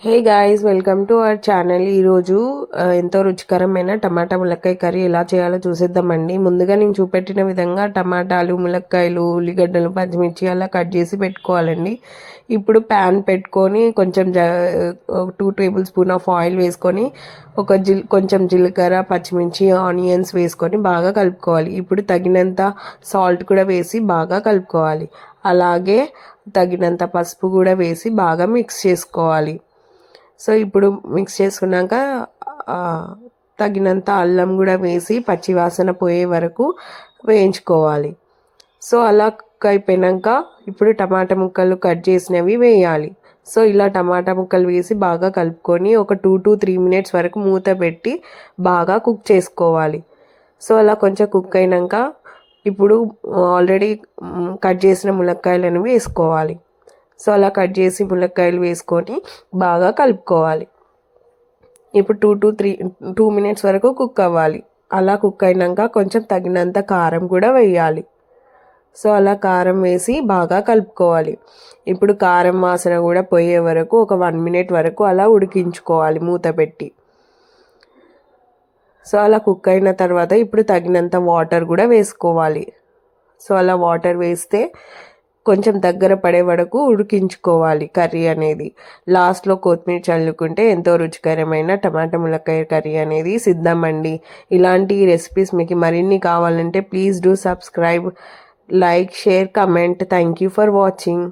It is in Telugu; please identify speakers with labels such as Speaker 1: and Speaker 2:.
Speaker 1: Hey guys, welcome to our channel. ఈరోజు ఎంతో రుచికరమైన టమాటా ములక్కాయ కర్రీ ఎలా చేయాలో చూసేద్దామండి. ముందుగా నేను చూపెట్టిన విధంగా టమాటాలు, ములక్కాయలు, ఉల్లిగడ్డలు, పచ్చిమిర్చి అలా కట్ చేసి పెట్టుకోవాలండి. ఇప్పుడు ప్యాన్ పెట్టుకొని కొంచెం 2 టేబుల్ స్పూన్ ఆఫ్ ఆయిల్ వేసుకొని కొంచెం జీలకర్ర, పచ్చిమిర్చి, ఆనియన్స్ వేసుకొని బాగా కలుపుకోవాలి. ఇప్పుడు తగినంత సాల్ట్ కూడా వేసి బాగా కలుపుకోవాలి. అలాగే తగినంత పసుపు కూడా వేసి బాగా మిక్స్ చేసుకోవాలి. సో ఇప్పుడు మిక్స్ చేసుకున్నాక తగినంత అల్లం కూడా వేసి పచ్చివాసన పోయే వరకు వేయించుకోవాలి. సో అలా అయిపోయాక ఇప్పుడు టమాటా ముక్కలు కట్ చేసినవి వేయాలి. సో ఇలా టమాటా ముక్కలు వేసి బాగా కలుపుకొని ఒక 2 to 3 minutes వరకు మూత పెట్టి బాగా కుక్ చేసుకోవాలి. సో అలా కొంచెం కుక్ అయినాక ఇప్పుడు ఆల్రెడీ కట్ చేసిన ములక్కాయలను వేసుకోవాలి. సో అలా కట్ చేసి ములక్కాయలు వేసుకొని బాగా కలుపుకోవాలి. ఇప్పుడు 2 minutes వరకు కుక్ అవ్వాలి. అలా కుక్ అయినాక కొంచెం తగినంత కారం కూడా వేయాలి. సో అలా కారం వేసి బాగా కలుపుకోవాలి. ఇప్పుడు కారం వాసన కూడా పోయే వరకు ఒక 1 minute వరకు అలా ఉడికించుకోవాలి మూత పెట్టి. సో అలా కుక్ అయిన తర్వాత ఇప్పుడు తగినంత వాటర్ కూడా వేసుకోవాలి. సో అలా వాటర్ వేస్తే కొంచెం దగ్గర పడే వరకు ఉడికించుకోవాలి కర్రీ అనేది. లాస్ట్లో కొత్తిమీర చల్లుకుంటే ఎంతో రుచికరమైన టమాటా ములక్కాయ కర్రీ అనేది సిద్ధమండి. ఇలాంటి రెసిపీస్ మీకు మరిన్ని కావాలంటే please do subscribe, like, share, comment. Thank you for watching.